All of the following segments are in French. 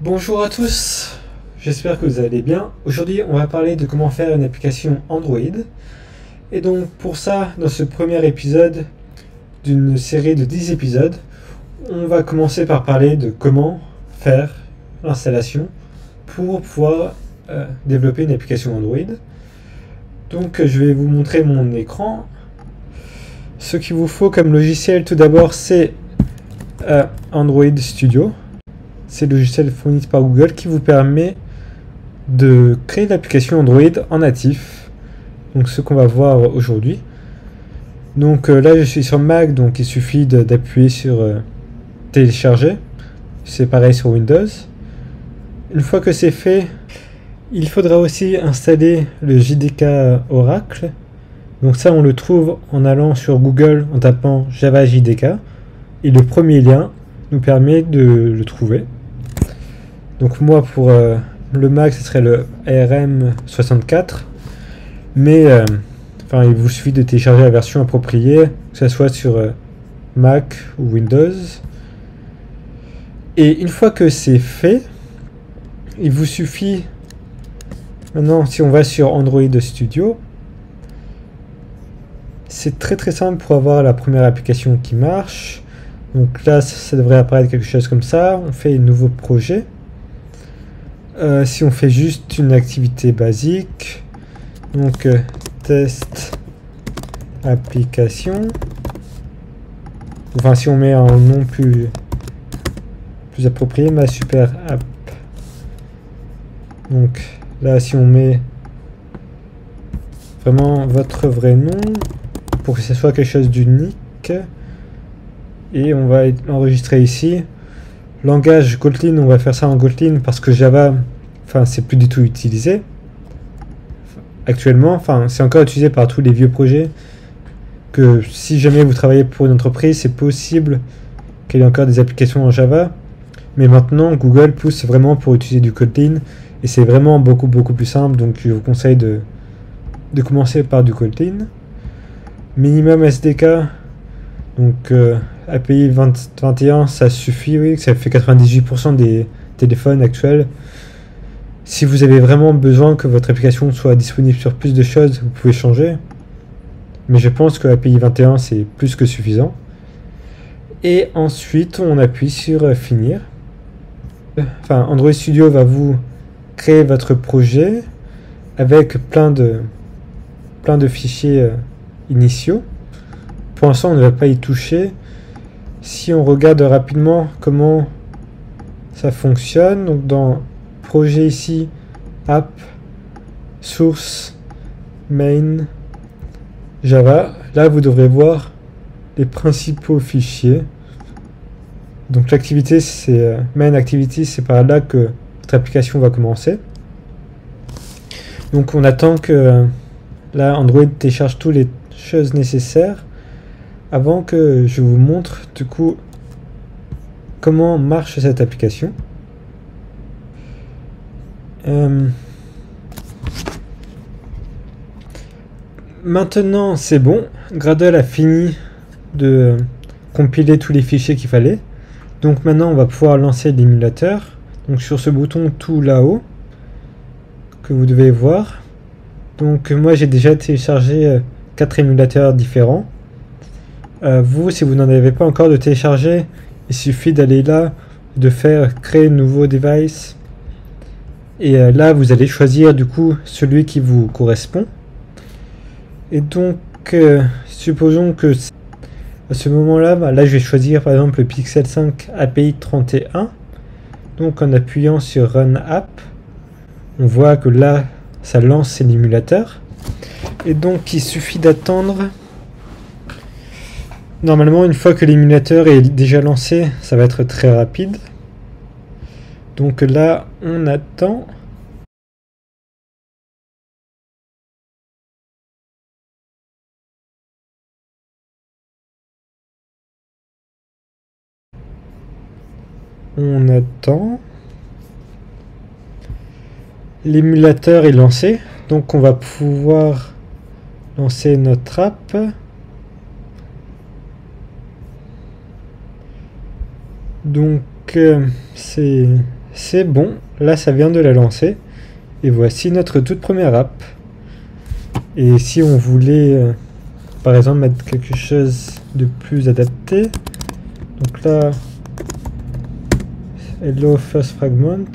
Bonjour à tous, j'espère que vous allez bien. Aujourd'hui, on va parler de comment faire une application Android. Et donc, pour ça, dans ce premier épisode d'une série de 10 épisodes, on va commencer par parler de comment faire l'installation pour pouvoir développer une application Android. Donc, je vais vous montrer mon écran. Ce qu'il vous faut comme logiciel, tout d'abord, c'est Android Studio. C'est le logiciel fourni par Google qui vous permet de créer l'application Android en natif. Donc ce qu'on va voir aujourd'hui. Donc là je suis sur Mac, donc il suffit d'appuyer sur télécharger. C'est pareil sur Windows. Une fois que c'est fait, il faudra aussi installer le JDK Oracle. Donc ça on le trouve en allant sur Google en tapant Java JDK. Et le premier lien nous permet de le trouver. Donc moi pour le Mac ce serait le ARM64, mais il vous suffit de télécharger la version appropriée, que ce soit sur Mac ou Windows. Et une fois que c'est fait, il vous suffit, maintenant si on va sur Android Studio, c'est très simple pour avoir la première application qui marche. Donc là ça devrait apparaître quelque chose comme ça, on fait un nouveau projet. Si on fait juste une activité basique, donc test application, enfin si on met un nom plus approprié, ma super app. Donc là si on met vraiment votre vrai nom pour que ce soit quelque chose d'unique, et on va enregistrer ici. Langage Kotlin, on va faire ça en Kotlin parce que Java, c'est plus du tout utilisé actuellement. C'est encore utilisé par tous les vieux projets. Que si jamais vous travaillez pour une entreprise, c'est possible qu'il y ait encore des applications en Java. Mais maintenant, Google pousse vraiment pour utiliser du Kotlin et c'est vraiment beaucoup plus simple. Donc, je vous conseille de commencer par du Kotlin. Minimum SDK. Donc API 21 ça suffit, oui, ça fait 98% des téléphones actuels. Si vous avez vraiment besoin que votre application soit disponible sur plus de choses, vous pouvez changer, mais je pense que API 21 c'est plus que suffisant. Et ensuite on appuie sur finir. Android Studio va vous créer votre projet avec plein de fichiers initiaux. Pour l'instant, on ne va pas y toucher. Si on regarde rapidement comment ça fonctionne, donc dans projet ici, app, source, main, Java, là vous devrez voir les principaux fichiers. Donc l'activité, c'est main activity, c'est par là que votre application va commencer. Donc on attend que là Android télécharge toutes les choses nécessaires. Avant que je vous montre du coup comment marche cette application. Maintenant c'est bon, Gradle a fini de compiler tous les fichiers qu'il fallait. Donc maintenant on va pouvoir lancer l'émulateur. Donc sur ce bouton tout là-haut que vous devez voir. Donc moi j'ai déjà téléchargé 4 émulateurs différents. Vous, si vous n'en avez pas encore de télécharger, il suffit d'aller là, de faire créer nouveau device, et là vous allez choisir du coup celui qui vous correspond. Et donc supposons que à ce moment là, là je vais choisir par exemple le Pixel 5 API 31. Donc en appuyant sur Run App, on voit que là ça lance l'émulateur, et donc il suffit d'attendre. Normalement, une fois que l'émulateur est déjà lancé, ça va être très rapide. Donc là, on attend. On attend. L'émulateur est lancé. Donc on va pouvoir lancer notre app. Donc c'est C'est bon, là ça vient de la lancer. Et voici notre toute première app. Et si on voulait, par exemple, mettre quelque chose de plus adapté, donc là, Hello First Fragment,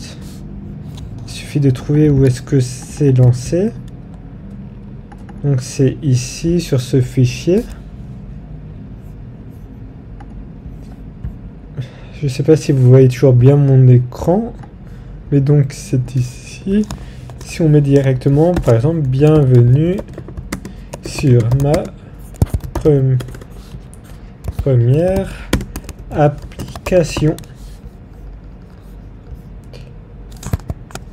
il suffit de trouver où est-ce que c'est lancé. Donc c'est ici sur ce fichier. Je sais pas si vous voyez toujours bien mon écran, mais donc c'est ici. Si on met directement, par exemple, bienvenue sur ma première application.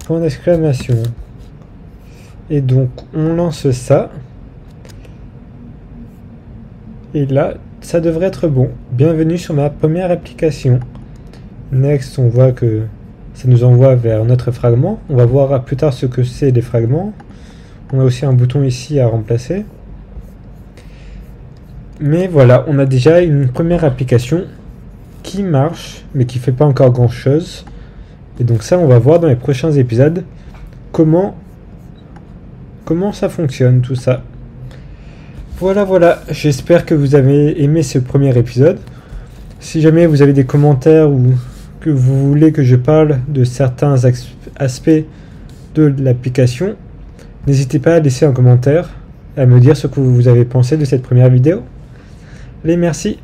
Point d'exclamation. Et donc on lance ça. Et là, ça devrait être bon. Bienvenue sur ma première application. Next, on voit que ça nous envoie vers notre fragment. On va voir plus tard ce que c'est les fragments. On a aussi un bouton ici à remplacer. Mais voilà, on a déjà une première application qui marche, mais qui fait pas encore grand chose. Et donc ça, on va voir dans les prochains épisodes comment ça fonctionne tout ça. Voilà, j'espère que vous avez aimé ce premier épisode. Si jamais vous avez des commentaires ou que vous voulez que je parle de certains aspects de l'application, n'hésitez pas à laisser un commentaire, à me dire ce que vous avez pensé de cette première vidéo. Allez, merci.